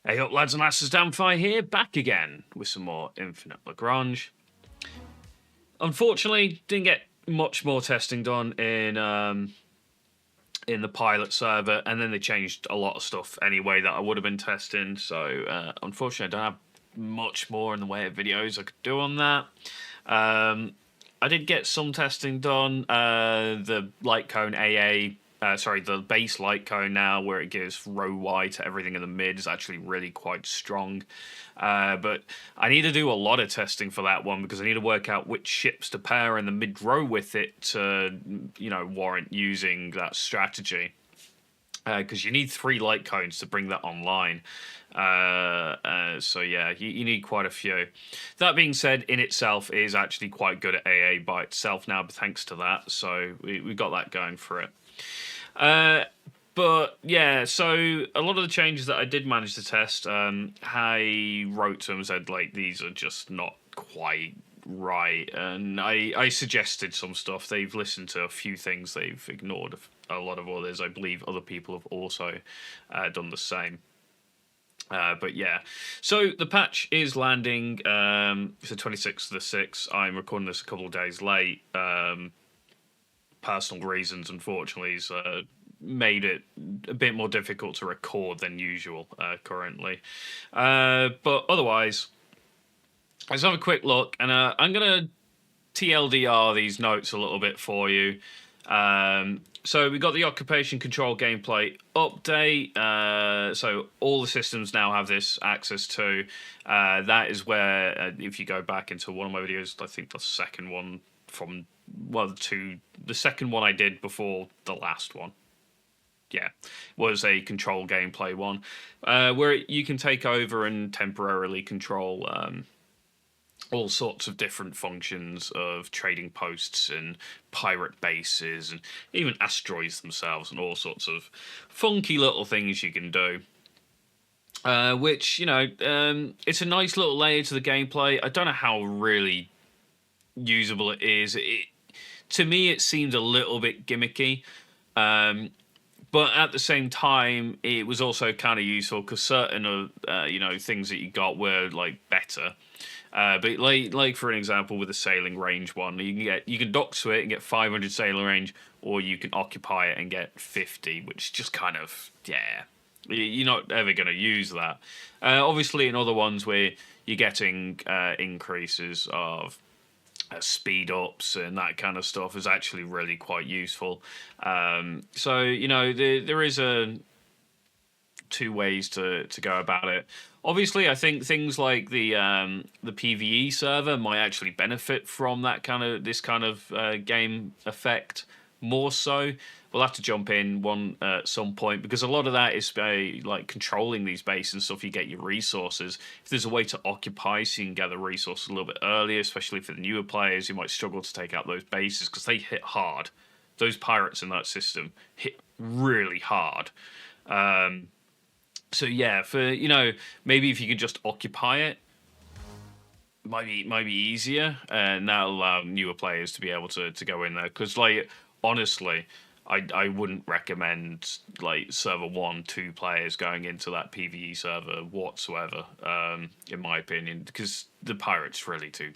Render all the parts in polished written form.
Hey up lads and lasses, Damphyre here, back again with some more Infinite Lagrange. Unfortunately, didn't get much more testing done in the pilot server, and then they changed a lot of stuff anyway that I would have been testing, so unfortunately I don't have much more in the way of videos I could do on that. I did get some testing done, the light cone AA, the base light cone now, where it gives row Y to everything in the mid, is actually really quite strong. But I need to do a lot of testing for that one because I need to work out which ships to pair in the mid row with it to, warrant using that strategy. Because you need 3 light cones to bring that online. So yeah, you need quite a few. That being said, in itself is actually quite good at AA by itself now, thanks to that. So we got that going for it. But yeah, so a lot of the changes that I did manage to test, I wrote to them and said, like, these are just not quite right. And I suggested some stuff. They've listened to a few things. They've ignored a lot of others. I believe other people have also done the same. But yeah, so the patch is landing. It's the 26th of the 6th. I'm recording this a couple of days late. Personal reasons, unfortunately, has made it a bit more difficult to record than usual currently. But otherwise, let's have a quick look, and I'm going to TLDR these notes a little bit for you. So we got the occupation control gameplay update. So all the systems now have this access to. That is where, if you go back into one of my videos, I think the second one from the second one I did before the last one. Yeah, was a control gameplay one, where you can take over and temporarily control all sorts of different functions of trading posts and pirate bases and even asteroids themselves and all sorts of funky little things you can do. Which, it's a nice little layer to the gameplay. I don't know how really usable it is. To me, it seemed a little bit gimmicky. But at the same time, it was also kind of useful because certain things that you got were like better. But like for an example, with the sailing range one, you can dock to it and get 500 sailing range, or you can occupy it and get 50, which just kind of you're not ever going to use that. Obviously, in other ones where you're getting increases of speed ups and that kind of stuff is actually really quite useful. So there is two ways to go about it. Obviously, I think things like the PvE server might actually benefit from this kind of game effect more so. We'll have to jump in one at some point because a lot of that is like controlling these bases and stuff. You get your resources. If there's a way to occupy so you can gather resources a little bit earlier, especially for the newer players who might struggle to take out those bases because they hit hard. Those pirates in that system hit really hard. So yeah, for maybe if you could just occupy it, might be easier, and that'll allow newer players to be able to go in there. Because honestly, I wouldn't recommend server 1-2 players going into that PvE server whatsoever. In my opinion, because the pirates really do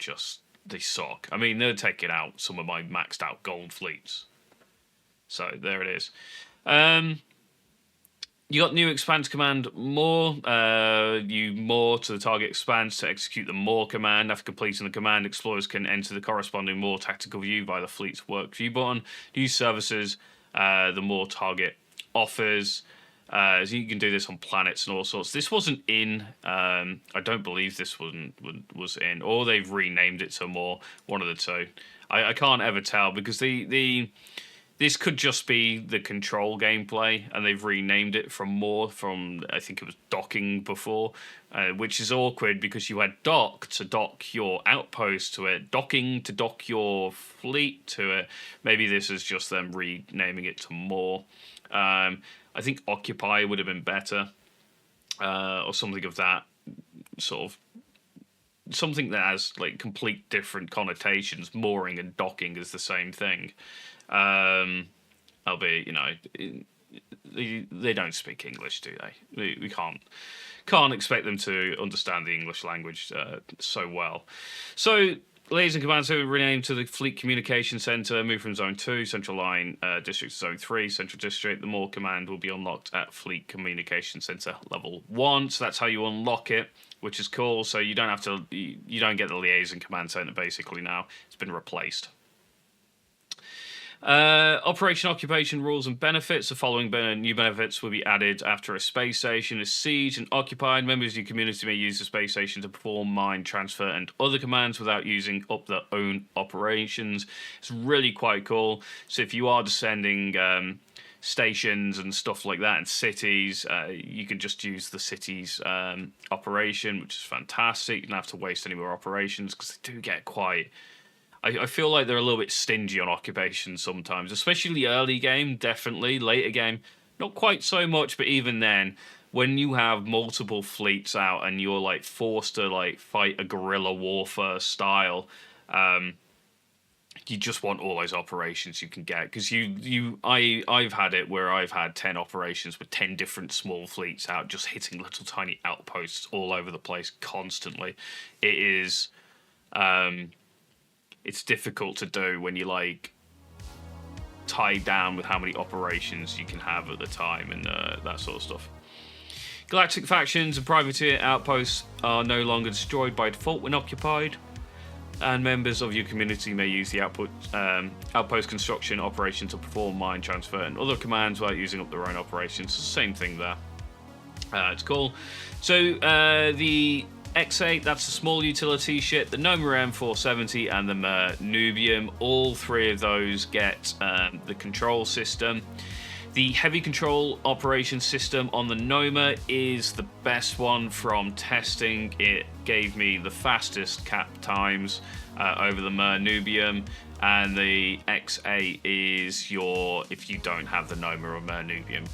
they suck. I mean, they're taking out some of my maxed out gold fleets. So there it is. You got new expanse command more. You more to the target expands to execute the more command. After completing the command, explorers can enter the corresponding more tactical view via the fleet's work view button. Use services the more target offers. So you can do this on planets and all sorts. This wasn't in. I don't believe this was in, or they've renamed it to more. One of the two. I can't ever tell because this could just be the control gameplay, and they've renamed it from I think it was docking before, which is awkward because you had dock to dock your outpost to it, docking to dock your fleet to it. Maybe this is just them renaming it to more. I think occupy would have been better, or something of that sort of. Something that has complete different connotations. Mooring and docking is the same thing. Albeit, they don't speak English, do they? We can't can't expect them to understand the English language so well. So, Liaison Command Center renamed to the Fleet Communication Center, moved from Zone 2, Central Line District to Zone 3, Central District. The more command will be unlocked at Fleet Communication Center Level 1. So that's how you unlock it, which is cool. So you don't have to, you don't get the Liaison Command Center basically now. It's been replaced. Operation Occupation Rules and Benefits. The following new benefits will be added after a space station is sieged and occupied. Members of your community may use the space station to perform mine transfer and other commands without using up their own operations. It's really quite cool. So if you are descending stations and stuff like that in cities, you can just use the city's operation, which is fantastic. You don't have to waste any more operations because they do get quite... I feel like they're a little bit stingy on occupation sometimes, especially early game, definitely. Later game, not quite so much, but even then, when you have multiple fleets out and you're like forced to like fight a guerrilla warfare style, you just want all those operations you can get. Because I've had it where I've had 10 operations with 10 different small fleets out, just hitting little tiny outposts all over the place constantly. It is... it's difficult to do when you're like tied down with how many operations you can have at the time and that sort of stuff. Galactic factions and privateer outposts are no longer destroyed by default when occupied, and members of your community may use the outpost construction operation to perform mine transfer and other commands without using up their own operations. Same thing there. It's cool. So the X8, that's the small utility ship, the Noma M470 and the Nubium. All three of those get the control system. The heavy control operation system on the Noma is the best one from testing. It gave me the fastest cap times over the Nubium, and the X8 is your, if you don't have the Noma or Nubium,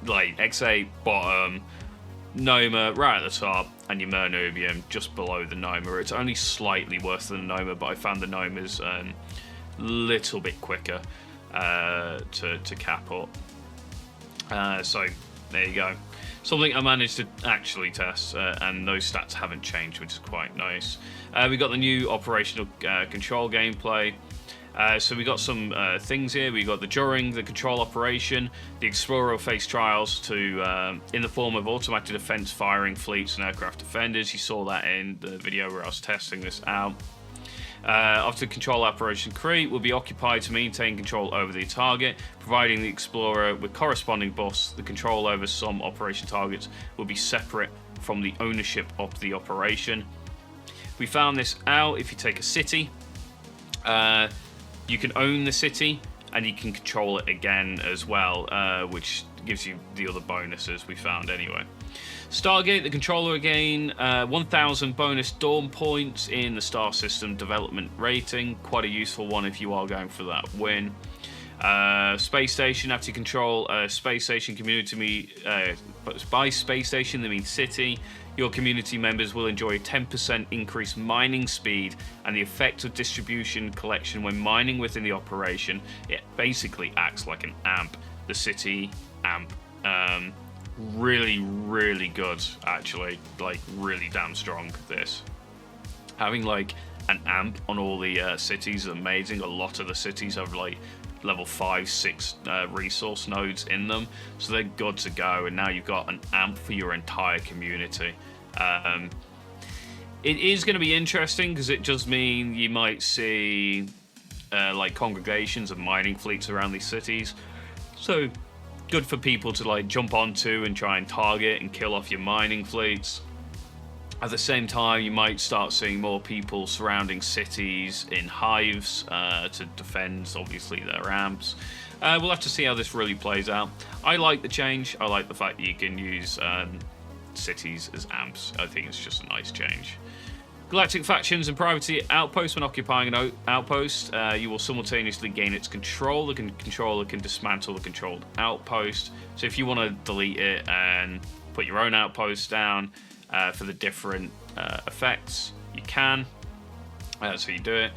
like X8 bottom, Noma right at the top, and your Nubium just below the Noma. It's only slightly worse than the Noma, but I found the Noma's little bit quicker to cap up. So there you go. Something I managed to actually test, and those stats haven't changed, which is quite nice. We got the new operational control gameplay. So we got some things here. We got during the control operation, the Explorer will face trials to in the form of automated defense firing fleets and aircraft defenders. You saw that in the video where I was testing this out. After control operation create will be occupied to maintain control over the target, providing the Explorer with corresponding buffs. The control over some operation targets will be separate from the ownership of the operation. We found this out. If you take a city, you can own the city and you can control it again as well, which gives you the other bonuses we found anyway. Stargate, the controller again, 1,000 bonus Dawn points in the Star System development rating. Quite a useful one if you are going for that win. Space Station, after you control a Space Station community, by Space Station they mean city, your community members will enjoy a 10% increased mining speed and the effect of distribution collection when mining within the operation. It basically acts like an amp, the city amp. Really, really good, actually. Like, really damn strong, this. Having, like, an amp on all the cities is amazing. A lot of the cities have, like, level 5, 6 resource nodes in them, so they're good to go, and now you've got an amp for your entire community. It is going to be interesting, because it does mean you might see, like, congregations of mining fleets around these cities. So... good for people to like jump onto and try and target and kill off your mining fleets. At the same time, you might start seeing more people surrounding cities in hives to defend, obviously, their amps. We'll have to see how this really plays out. I like the change. I like the fact that you can use cities as amps. I think it's just a nice change. Galactic factions and privateer outposts. When occupying an outpost, you will simultaneously gain its control. The controller can dismantle the controlled outpost. So if you want to delete it and put your own outpost down for the different effects, you can. So you do it.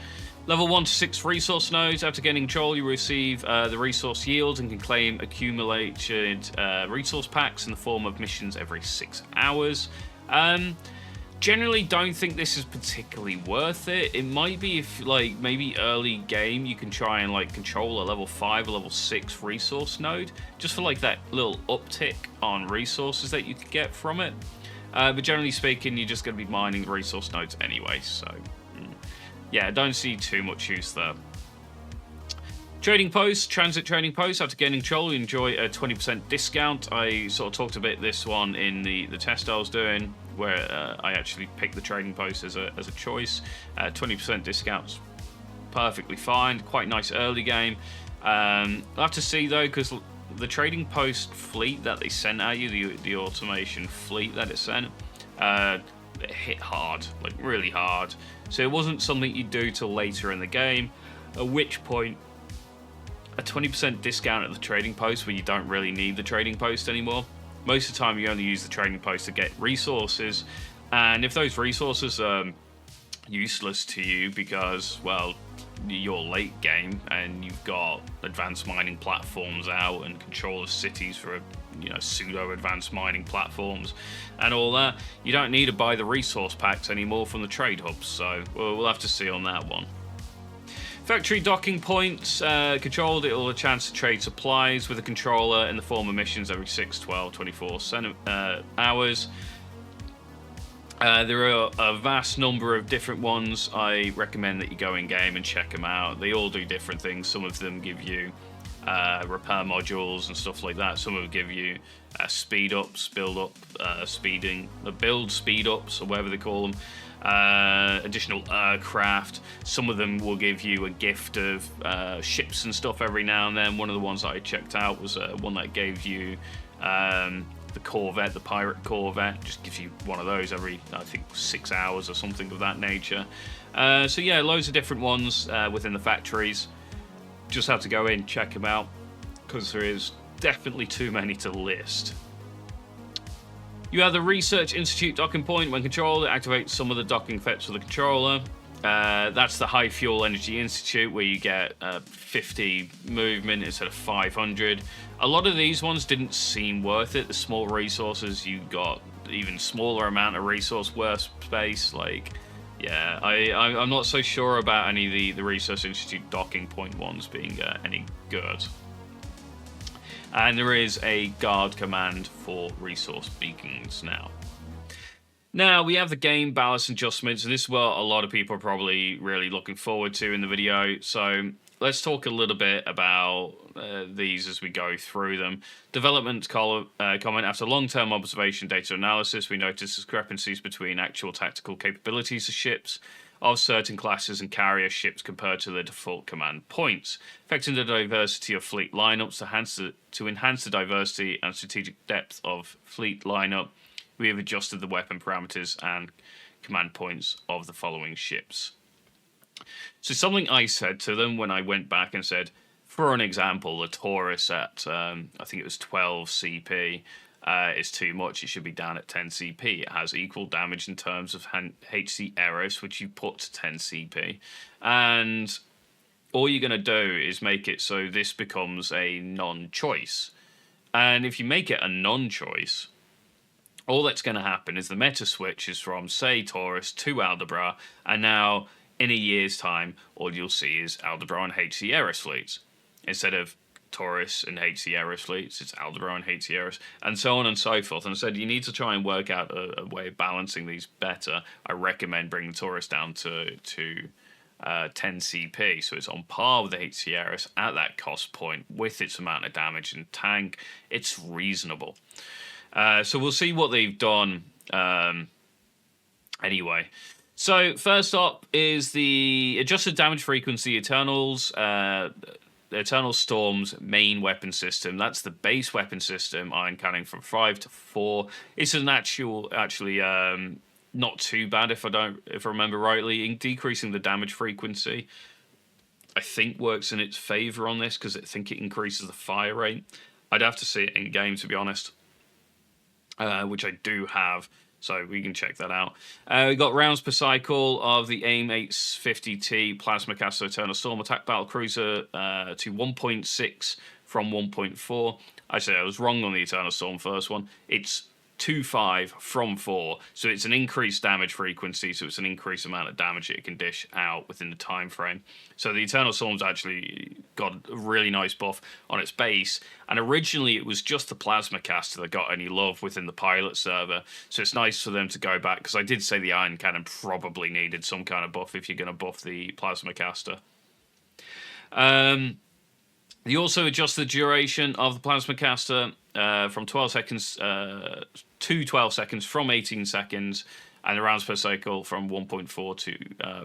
Level 1 to 6 resource nodes. After gaining control, you receive the resource yield and can claim accumulated resource packs in the form of missions every 6 hours. Generally don't think this is particularly worth it. It might be if, like, maybe early game you can try and, like, control a level 5 or level 6 resource node, just for, like, that little uptick on resources that you could get from it. But generally speaking, you're just going to be mining the resource nodes anyway, so yeah, don't see too much use there. Trading post, transit trading post. After gaining control, you enjoy a 20% discount. I sort of talked about this one in the test I was doing, where I actually picked the trading post as a choice. 20% discounts, perfectly fine. Quite nice early game. I'll have to see though, because the trading post fleet that they sent at you, the automation fleet that it sent, it hit hard, like really hard. So it wasn't something you do till later in the game, at which point a 20% discount at the trading post, where you don't really need the trading post anymore. Most of the time you only use the trading post to get resources, and if those resources are useless to you because, well, you're late game and you've got advanced mining platforms out and control of cities for, you know, pseudo advanced mining platforms and all that, you don't need to buy the resource packs anymore from the trade hubs. So we'll have to see on that one. Factory docking points, controlled, it will have a chance to trade supplies with a controller in the form of missions every 6, 12, 24 hours. There are a vast number of different ones. I recommend that you go in game and check them out. They all do different things. Some of them give you repair modules and stuff like that. Some of them give you speed ups, build speed ups, or whatever they call them. Additional aircraft. Some of them will give you a gift of ships and stuff every now and then. One of the ones that I checked out was one that gave you the Corvette, the pirate Corvette. Just gives you one of those every, I think, 6 hours or something of that nature. So yeah, loads of different ones within the factories. Just have to go in, check them out, because there is definitely too many to list. You have the Research Institute docking point. When controlled, it activates some of the docking effects for the controller. That's the High Fuel Energy Institute, where you get 50 movement instead of 500. A lot of these ones didn't seem worth it. The small resources, you got even smaller amount of resource worth space. Like, yeah, I'm not so sure about any of the Research Institute docking point ones being any good. And there is a guard command for resource beacons now. Now, we have the game balance adjustments, and this is what a lot of people are probably really looking forward to in the video. So let's talk a little bit about these as we go through them. Development comment: after long-term observation data analysis, we noticed discrepancies between actual tactical capabilities of ships of certain classes and carrier ships compared to the default command points, affecting the diversity of fleet lineups. To enhance the diversity and strategic depth of fleet lineup, we have adjusted the weapon parameters and command points of the following ships. So something I said to them when I went back and said, for an example, the Taurus at, I think it was 12 CP, is too much. It should be down at 10 CP. It has equal damage in terms of HC Eros, which you put to 10 CP. And all you're going to do is make it so this becomes a non-choice. And if you make it a non-choice, all that's going to happen is the meta switch is from, say, Taurus to Aldebaran, and now in a year's time, all you'll see is Aldebaran and HC Eros fleets. Instead of Taurus and HC Eros fleets, it's Aldebaran and HC Eros, and so on and so forth. And I said you need to try and work out a way of balancing these better. I recommend bringing Taurus down to 10 CP, so it's on par with the HC Eros at that cost point with its amount of damage and tank. It's reasonable. So we'll see what they've done anyway. So first up is the adjusted damage frequency Eternals. Eternal Storm's main weapon system. That's the base weapon system. Iron Cannon from 5 to 4. It's an actually not too bad if I remember rightly. In decreasing the damage frequency, I think works in its favor on this because I think it increases the fire rate. I'd have to see it in game, to be honest, which I do have. So we can check that out. We got rounds per cycle of the AIM 850T Plasma Caster Eternal Storm Attack Battle Cruiser to 1.6 from 1.4. Actually, I was wrong on the Eternal Storm first one. It's 2.5 from 4, so it's an increased damage frequency, so it's an increased amount of damage that it can dish out within the time frame. So the Eternal Storm's actually got a really nice buff on its base, and originally it was just the Plasma Caster that got any love within the pilot server, so it's nice for them to go back, because I did say the Iron Cannon probably needed some kind of buff if you're going to buff the Plasma Caster. You also adjust the duration of the Plasma Caster from 12 seconds to 12 seconds from 18 seconds, and the rounds per cycle from 1.4 to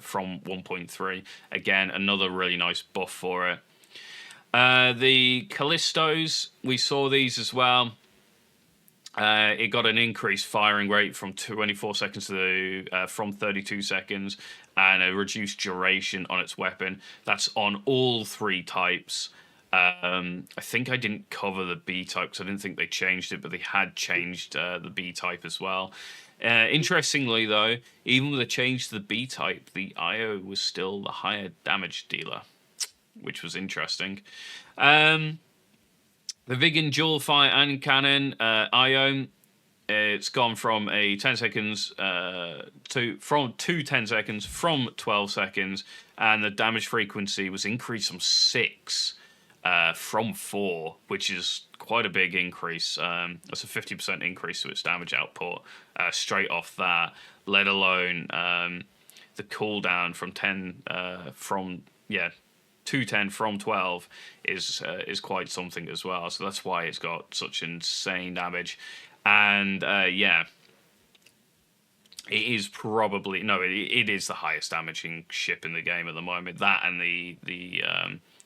from 1.3. Again, another really nice buff for it. The Callistos, we saw these as well. It got an increased firing rate from 24 seconds to from 32 seconds, and a reduced duration on its weapon. That's on all 3 types. I think I didn't cover the B type because I didn't think they changed it, but they had changed the B type as well. Interestingly, though, even with the change to the B type, the IO was still the higher damage dealer, which was interesting. The Vigan Dual Fire and Cannon IO, it's gone from a 10 seconds to 10 seconds from 12 seconds, and the damage frequency was increased from 6. From 4, which is quite a big increase. That's a 50% increase to its damage output straight off that, let alone the cooldown from 10 to 10 from 12 is quite something as well. So that's why it's got such insane damage. And it is probably it is the highest damaging ship in the game at the moment. That and the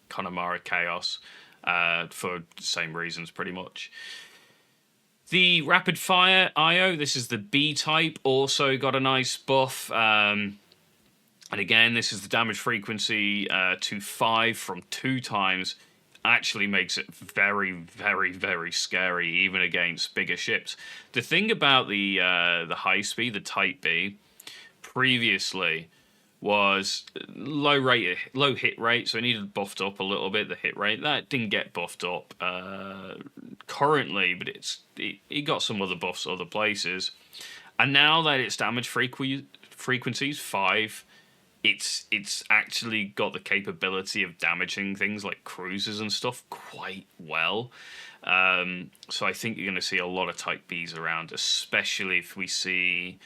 Connemara Chaos for the same reasons, pretty much. The Rapid Fire IO, this is the B type, also got a nice buff. And again, this is the damage frequency to 5 from 2 times. Actually makes it very, very, very scary, even against bigger ships. The thing about the high speed, the Type B, previously was low hit rate, so it needed buffed up a little bit, the hit rate. That didn't get buffed up currently, but it got some other buffs other places. And now that its damage frequency is 5, it's actually got the capability of damaging things like cruisers and stuff quite well. So I think you're going to see a lot of Type Bs around, especially if we see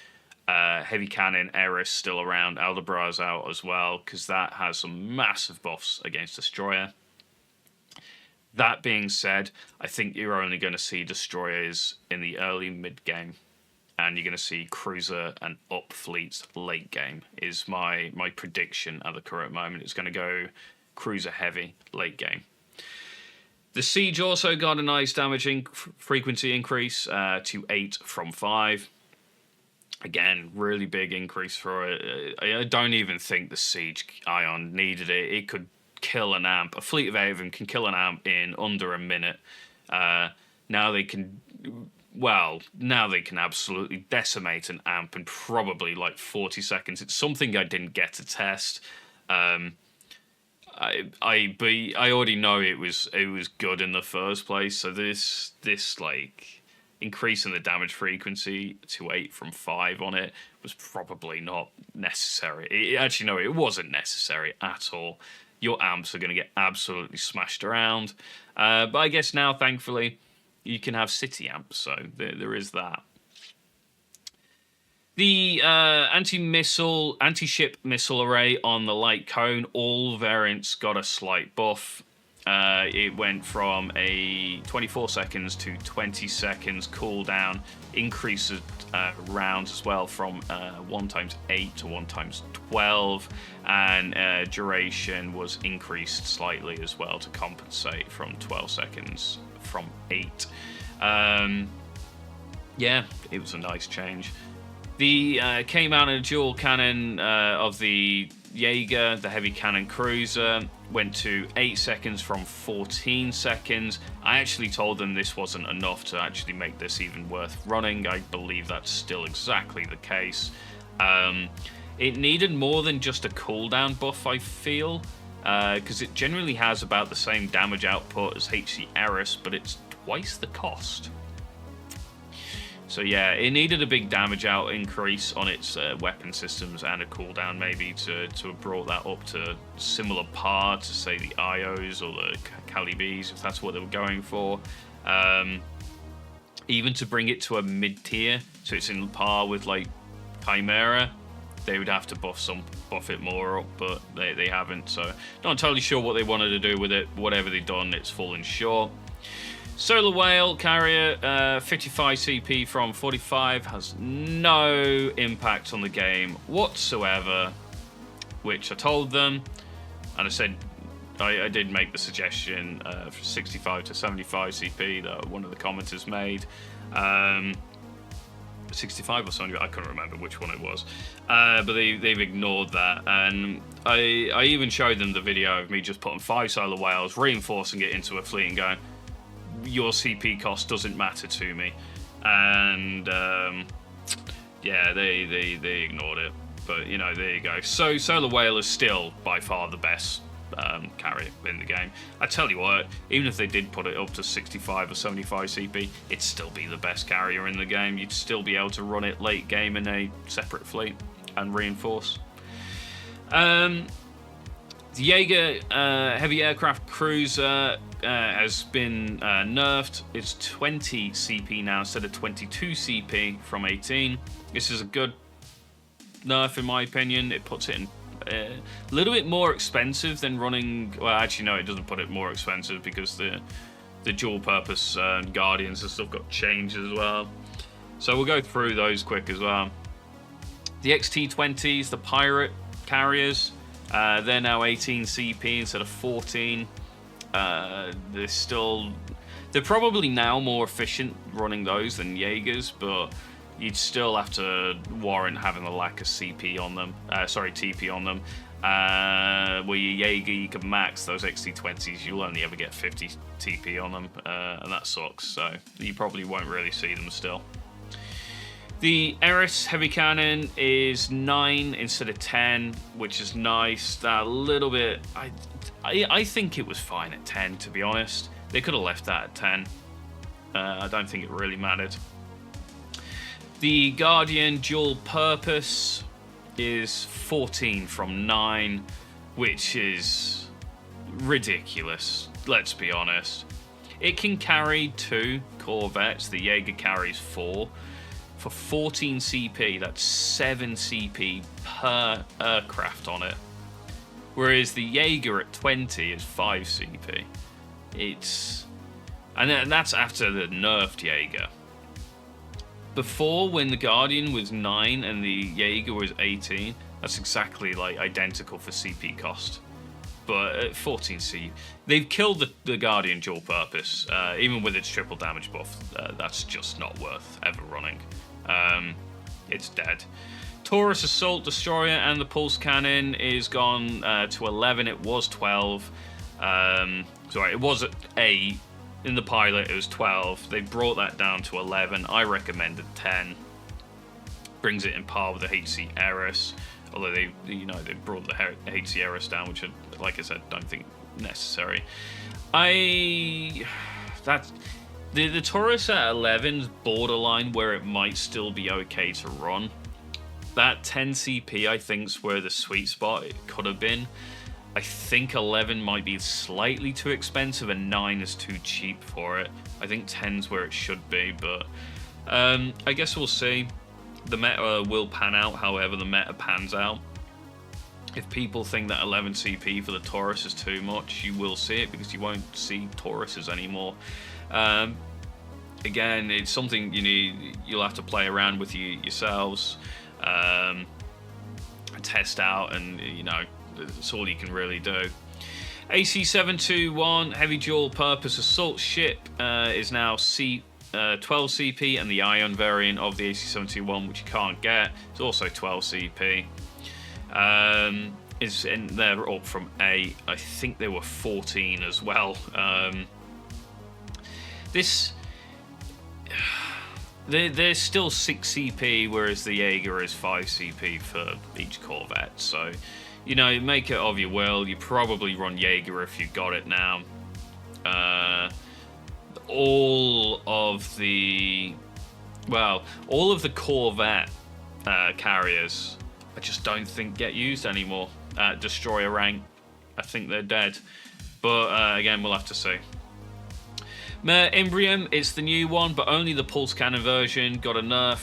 Heavy Cannon Eris still around, Aldebras out as well, because that has some massive buffs against Destroyer. That being said, I think you're only going to see Destroyers in the early mid-game, and you're going to see Cruiser and up fleets late game, is my prediction at the current moment. It's going to go Cruiser heavy late game. The Siege also got a nice damaging frequency increase to 8 from 5. Again, really big increase for it. I don't even think the Siege Ion needed it. It could kill an amp. A fleet of 8 of them can kill an amp in under a minute. Now they can absolutely decimate an amp in probably like 40 seconds. It's something I didn't get to test. I already know it was good in the first place. So this like increasing the damage frequency to 8 from 5 on it was probably not necessary. It wasn't necessary at all. Your amps are going to get absolutely smashed around. But I guess now, thankfully, you can have city amps, so there is that. The anti-ship missile array on the light cone, all variants got a slight buff. It went from a 24 seconds to 20 seconds cooldown, increases rounds as well from 1x8 to 1x12, and duration was increased slightly as well to compensate from 12 seconds from 8. It was a nice change. The came out in a dual cannon of the Jaeger, the heavy cannon cruiser, went to 8 seconds from 14 seconds. I actually told them this wasn't enough to actually make this even worth running. I believe that's still exactly the case. It needed more than just a cooldown buff, I feel, because it generally has about the same damage output as HC Eris, but it's twice the cost. So yeah, it needed a big damage out increase on its weapon systems and a cooldown maybe to have brought that up to similar par to, say, the IOs or the Calibes, if that's what they were going for. Even to bring it to a mid-tier, so it's in par with, like, Chimera, they would have to buff it more up, but they haven't. So not entirely sure what they wanted to do with it. Whatever they've done, it's fallen short. Solar Whale carrier, 55 CP from 45, has no impact on the game whatsoever, which I told them, and I said I did make the suggestion for 65 to 75 CP that one of the commenters made. 65 or something, I couldn't remember which one it was, but they've ignored that, and I even showed them the video of me just putting 5 Solar Whales, reinforcing it into a fleet and going, your CP cost doesn't matter to me, and yeah, they ignored it. But you know, there you go. So Solar Whale is still by far the best carrier in the game. I tell you what, even if they did put it up to 65 or 75 CP, it'd still be the best carrier in the game. You'd still be able to run it late game in a separate fleet and reinforce. The Jaeger heavy aircraft cruiser has been nerfed. It's 20 CP now instead of 22 CP from 18. This is a good nerf in my opinion. It puts it in a little bit more expensive than running. Well, actually no, it doesn't put it more expensive because the dual purpose Guardians and stuff got changed as well. So we'll go through those quick as well. The XT-20s, the pirate carriers, they're now 18 CP instead of 14. They're probably now more efficient running those than Jaegers, but you'd still have to warrant having a lack of CP on them. TP on them. Where your Jaeger, you can max those XT-20s, you'll only ever get 50 TP on them, and that sucks. So you probably won't really see them still. The Eris heavy cannon is 9 instead of 10, which is nice. That a little bit. I think it was fine at 10, to be honest. They could have left that at 10. I don't think it really mattered. The Guardian dual purpose is 14 from 9, which is ridiculous. Let's be honest. It can carry 2 corvettes. The Jaeger carries 4. For 14 CP, that's 7 CP per aircraft on it. Whereas the Jaeger at 20 is 5 CP. And that's after the nerfed Jaeger. Before, when the Guardian was 9 and the Jaeger was 18, that's exactly like identical for CP cost. But at 14 CP, they've killed the Guardian dual purpose. Even with its triple damage buff, that's just not worth ever running. It's dead. Taurus Assault Destroyer and the Pulse Cannon is gone to 11. It was 12. Sorry, it was at 8. In the pilot, it was 12. They brought that down to 11. I recommended 10. Brings it in par with the HC Eris. Although they brought the HC Eris down, which, like I said, don't think necessary. The Taurus at 11's borderline where it might still be okay to run. That 10 CP, I think, is where the sweet spot it could have been. I think 11 might be slightly too expensive and 9 is too cheap for it. I think 10's where it should be, but I guess we'll see. The meta will pan out however the meta pans out. If people think that 11 CP for the Taurus is too much, you will see it because you won't see Tauruses anymore. Again, it's something you'll have to play around with yourselves, test out, and that's all you can really do. AC-721 heavy dual purpose assault ship is now 12 CP, and the Ion variant of the AC-721, which you can't get, is also 12 CP. they're up from 8. I think they were 14 as well. They're still 6 CP, whereas the Jaeger is 5 CP for each Corvette. So, make it of your will. You probably run Jaeger if you've got it now. All of the Corvette carriers, I just don't think get used anymore. Destroyer rank, I think they're dead. But again, we'll have to see. Imbrium, it's the new one, but only the pulse cannon version. Got a nerf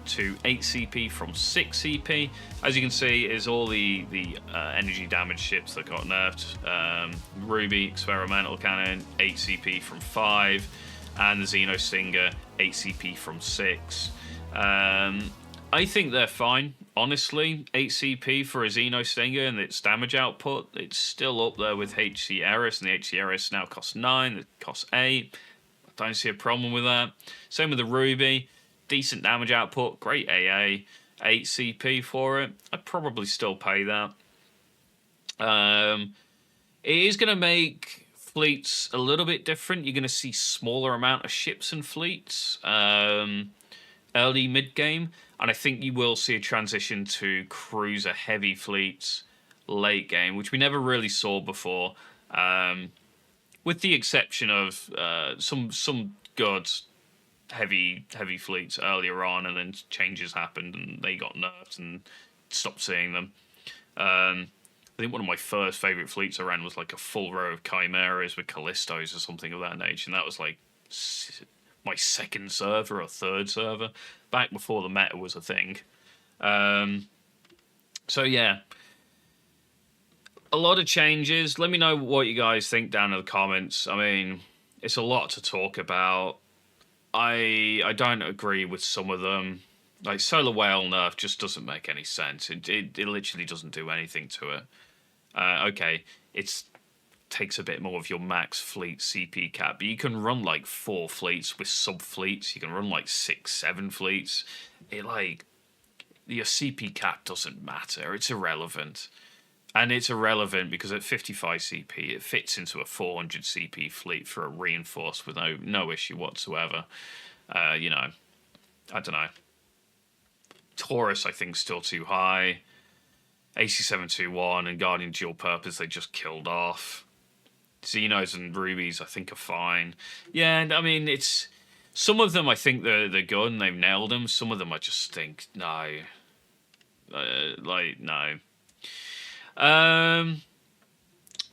to 8 CP from 6 CP. As you can see, is all the energy damage ships that got nerfed. Ruby experimental cannon 8 CP from 5, and the Xeno Stinger 8 CP from 6. I think they're fine, honestly. 8 CP for a Xeno Stinger and its damage output, it's still up there with HC Eris, and the HC Eris now costs 9, it costs 8. I don't see a problem with that. Same with the Ruby, decent damage output, great AA, 8 CP for it. I'd probably still pay that. It is going to make fleets a little bit different. You're going to see smaller amount of ships and fleets early mid-game. And I think you will see a transition to cruiser-heavy fleets late game, which we never really saw before, with the exception of some good heavy fleets earlier on, and then changes happened and they got nerfed and stopped seeing them. I think one of my first favourite fleets I ran was like a full row of Chimeras with Callistos or something of that nature, and that was like my second server or third server, back before the meta was a thing. So yeah, a lot of changes. Let me know what you guys think down in the comments. I mean, it's a lot to talk about. I don't agree with some of them. Like Solar Whale nerf just doesn't make any sense. It literally doesn't do anything to it. Okay, it's takes a bit more of your max fleet CP cap, but you can run like 4 fleets with sub fleets. You can run like 6, 7 fleets. Your CP cap doesn't matter. It's irrelevant, and it's irrelevant because at 55 CP it fits into a 400 CP fleet for a reinforced with no issue whatsoever. I don't know. Taurus I think still too high. AC721 and Guardian dual purpose they just killed off. Xenos and Rubies, I think, are fine. Yeah, and I mean, it's some of them I think they're good and they've nailed them. Some of them I just think no, no.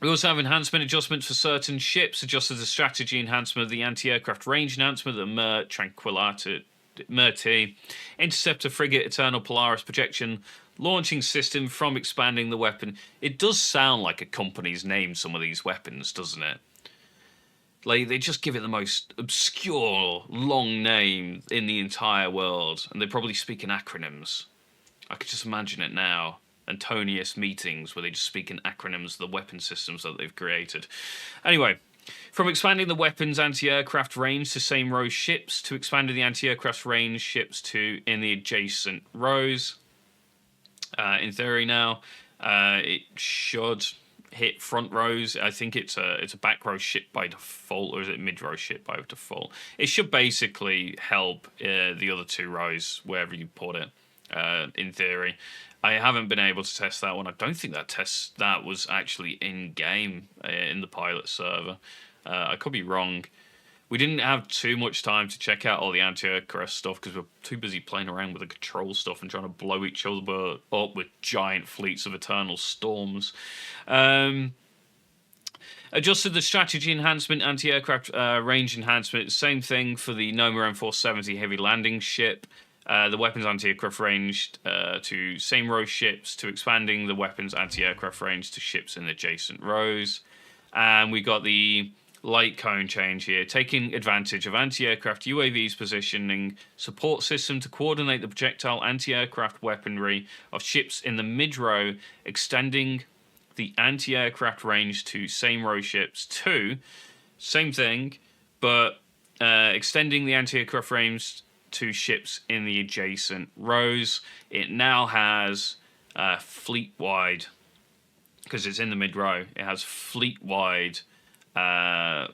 We also have enhancement adjustments for certain ships. Adjusted the strategy enhancement of the anti-aircraft range enhancement, the Mer Tranquility, Mer-T, Interceptor Frigate, Eternal Polaris projection launching system from expanding the weapon. It does sound like a company's name, some of these weapons, doesn't it? Like, they just give it the most obscure, long name in the entire world, and they probably speak in acronyms. I could just imagine it now. Antonius meetings where they just speak in acronyms of the weapon systems that they've created. Anyway, from expanding the weapons anti-aircraft range to same row ships to expanding the anti-aircraft range ships to in the adjacent rows. In theory now, it should hit front rows. I think it's a back row ship by default, or is it mid row ship by default? It should basically help the other 2 rows wherever you put it. In theory, I haven't been able to test that one. I don't think that was actually in game in the pilot server. I could be wrong. We didn't have too much time to check out all the anti-aircraft stuff because we're too busy playing around with the control stuff and trying to blow each other up with giant fleets of Eternal Storms. Adjusted the strategy enhancement, anti-aircraft range enhancement. Same thing for the Noma M470 heavy landing ship. The weapons anti-aircraft range to same row ships to expanding the weapons anti-aircraft range to ships in adjacent rows. And we got the light cone change here, taking advantage of anti-aircraft UAV's positioning support system to coordinate the projectile anti-aircraft weaponry of ships in the mid-row, extending the anti-aircraft range to same row ships to, same thing, but extending the anti-aircraft range to ships in the adjacent rows. It now has fleet-wide because it's in the mid row. It has fleet-wide AA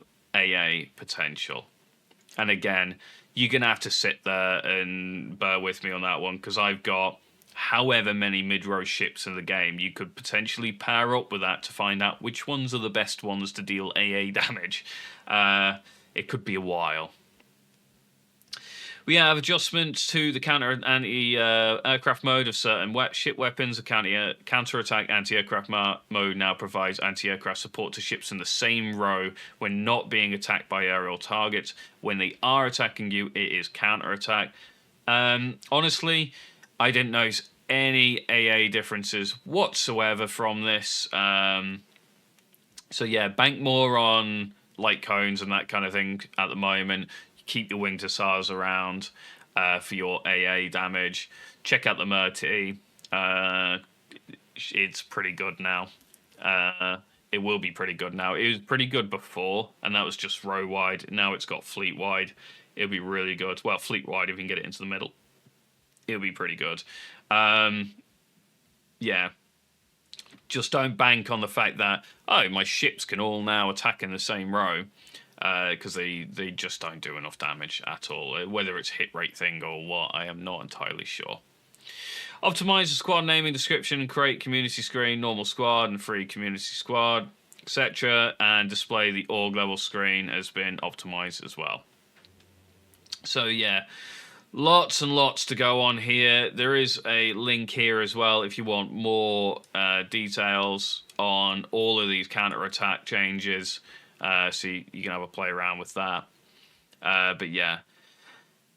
potential. And again, you're going to have to sit there and bear with me on that one, because I've got however many mid-row ships in the game. You could potentially pair up with that to find out which ones are the best ones to deal AA damage. It could be a while. We have adjustments to the counter anti-aircraft mode of certain ship weapons. The counter-attack anti-aircraft mode now provides anti-aircraft support to ships in the same row when not being attacked by aerial targets. When they are attacking you, it is counter-attack. Honestly, I didn't notice any AA differences whatsoever from this. So yeah, bank more on light cones and that kind of thing at the moment. Keep your winged hussars around for your AA damage. Check out the Murti. It's pretty good now. It will be pretty good now. It was pretty good before, and that was just row wide. Now it's got fleet wide. It'll be really good. Well, fleet wide if you can get it into the middle. It'll be pretty good. Yeah. Just don't bank on the fact that, oh, my ships can all now attack in the same row. Because they just don't do enough damage at all. Whether it's hit rate thing or what, I am not entirely sure. Optimize the squad naming description, create community screen, normal squad and free community squad, etc. And display the org level screen has been optimized as well. So yeah, lots and lots to go on here. There is a link here as well if you want more details on all of these counter-attack changes. So you can have a play around with that. But yeah,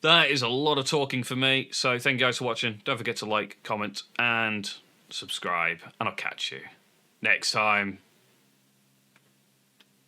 that is a lot of talking for me. So thank you guys for watching. Don't forget to like, comment, and subscribe. And I'll catch you next time.